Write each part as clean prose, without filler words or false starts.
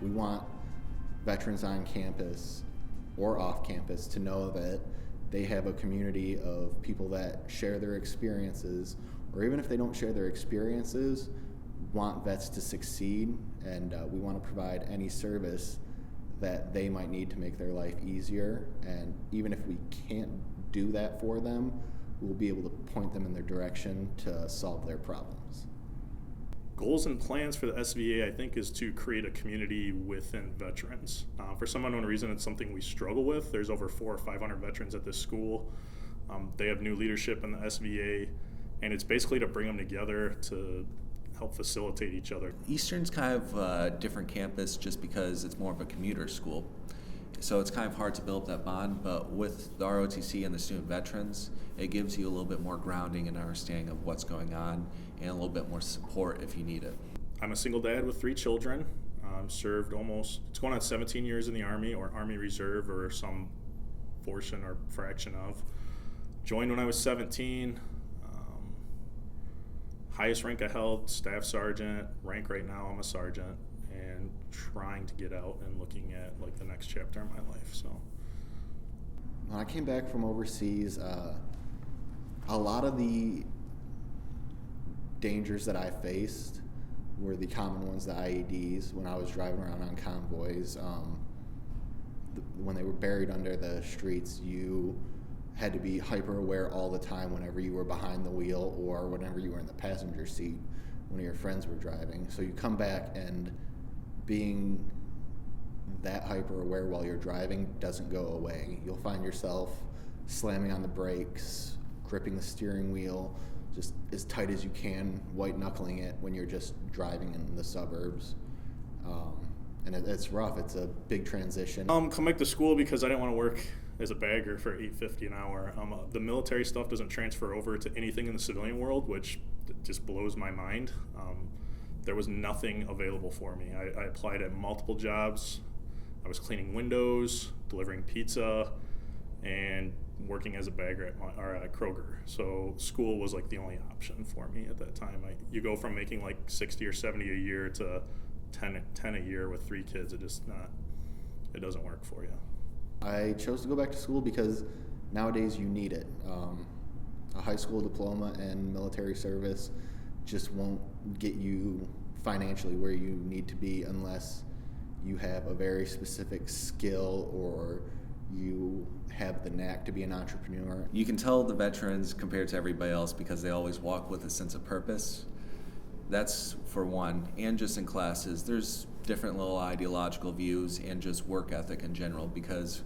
We want veterans on campus or off campus to know that they have a community of people that share their experiences, or even if they don't share their experiences, want vets to succeed, and we want to provide any service that they might need to make their life easier. And even if we can't do that for them, we'll be able to point them in their direction to solve their problems. Goals and plans for the SVA, I think, is to create a community within veterans. For some unknown reason, it's something we struggle with. There's over 400 or 500 veterans at this school. They have new leadership in the SVA, and it's basically to bring them together to help facilitate each other. Eastern's kind of a different campus just because it's more of a commuter school. So it's kind of hard to build up that bond, but with the ROTC and the student veterans, it gives you a little bit more grounding and understanding of what's going on and a little bit more support if you need it. I'm a single dad with 3 children. Served it's going on 17 years in the Army or Army Reserve or some portion or fraction of. Joined when I was 17. Highest rank I held, staff sergeant. Rank right now, I'm a sergeant, and trying to get out and looking at like the next chapter in my life. So when I came back from overseas, a lot of the dangers that I faced were the common ones, the IEDs, when I was driving around on convoys. When they were buried under the streets, you had to be hyper aware all the time whenever you were behind the wheel or whenever you were in the passenger seat when your friends were driving. So you come back, and being that hyper aware while you're driving doesn't go away. You'll find yourself slamming on the brakes, gripping the steering wheel just as tight as you can, white knuckling it when you're just driving in the suburbs. And it's rough. It's a big transition. Come back to school because I didn't want to work as a bagger for $8.50 an hour. The military stuff doesn't transfer over to anything in the civilian world, which just blows my mind. There was nothing available for me. I applied at multiple jobs. I was cleaning windows, delivering pizza, and working as a bagger at Kroger. So school was like the only option for me at that time. You go from making like 60 or 70 a year to 10 a year with 3 kids. It doesn't work for you. I chose to go back to school because nowadays you need it. A high school diploma and military service just won't get you financially where you need to be unless you have a very specific skill or you have the knack to be an entrepreneur. You can tell the veterans compared to everybody else because they always walk with a sense of purpose. That's for one, and just in classes, there's different little ideological views and just work ethic in general, because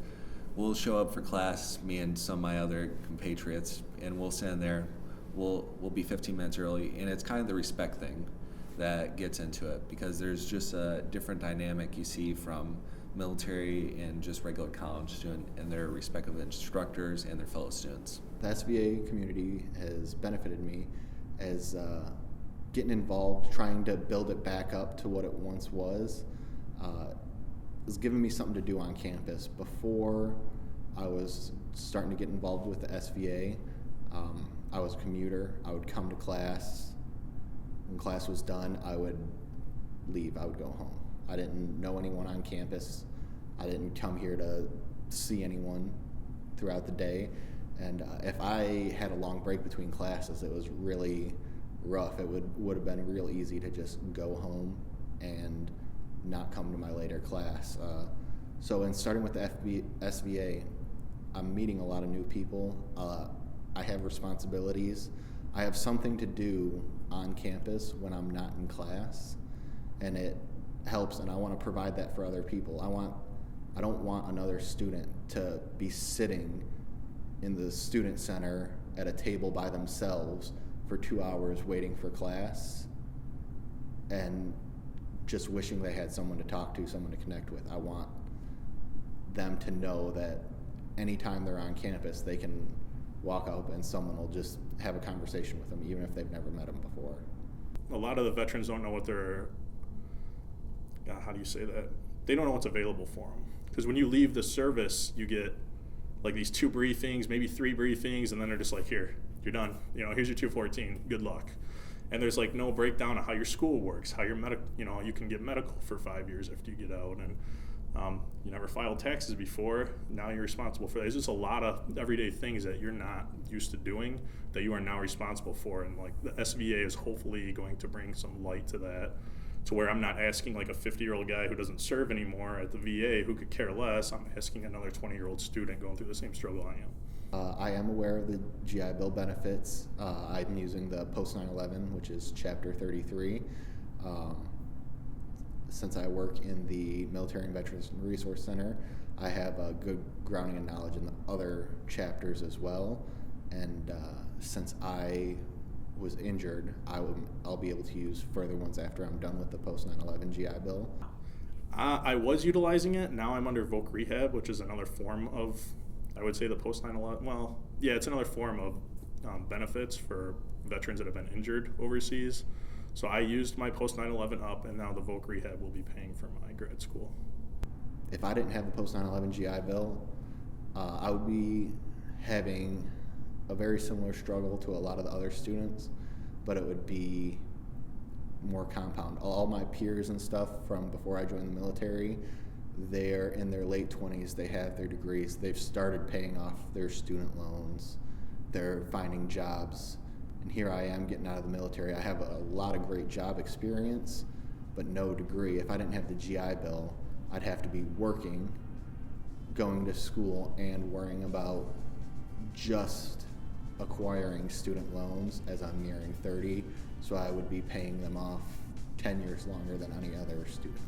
we'll show up for class, me and some of my other compatriots, and we'll stand there, we'll be 15 minutes early, and it's kind of the respect thing that gets into it, because there's just a different dynamic you see from military and just regular college student and their respective instructors and their fellow students. The SVA community has benefited me as getting involved, trying to build it back up to what it once was. It's given me something to do on campus. Before I was starting to get involved with the SVA, I was a commuter. I would come to class. When class was done, I would leave. I would go home. I didn't know anyone on campus. I didn't come here to see anyone throughout the day. And if I had a long break between classes, it was really rough. It would have been real easy to just go home and not come to my later class. So in starting with the SVA, I'm meeting a lot of new people. I have responsibilities. I have something to do on campus when I'm not in class, and it helps, and I want to provide that for other people. I don't want another student to be sitting in the student center at a table by themselves for 2 hours waiting for class and just wishing they had someone to talk to, someone to connect with. I want them to know that anytime they're on campus, they can walk up and someone will just have a conversation with them, even if they've never met them before. A lot of the veterans don't know what how do you say that? They don't know what's available for them. Because when you leave the service, you get like these 2 briefings, maybe 3 briefings, and then they're just like, here, you're done. Here's your 214, good luck. And there's like no breakdown of how your school works, how your you can get medical for 5 years after you get out, and you never filed taxes before. Now you're responsible for that. There's just a lot of everyday things that you're not used to doing that you are now responsible for. And like the SVA is hopefully going to bring some light to that, to where I'm not asking like a 50-year-old guy who doesn't serve anymore at the VA who could care less. I'm asking another 20-year-old student going through the same struggle I am. I am aware of the GI Bill benefits. I'm using the Post 9/11, which is Chapter 33. Since I work in the Military and Veterans Resource Center, I have a good grounding in knowledge in the other chapters as well. And since I was injured, I'll be able to use further ones after I'm done with the Post 9/11 GI Bill. I was utilizing it. Now I'm under voc rehab, which is another form of, I would say, the Post 9/11. Well, yeah, it's another form of benefits for veterans that have been injured overseas. So I used my Post 9/11 up, and now the voc rehab will be paying for my grad school. If I didn't have the Post 9/11 GI Bill, I would be having a very similar struggle to a lot of the other students, but it would be more compound. All my peers and stuff from before I joined the military, they're in their late 20s, they have their degrees, they've started paying off their student loans, they're finding jobs, and here I am getting out of the military. I have a lot of great job experience, but no degree. If I didn't have the GI Bill, I'd have to be working, going to school, and worrying about just acquiring student loans as I'm nearing 30, so I would be paying them off 10 years longer than any other student.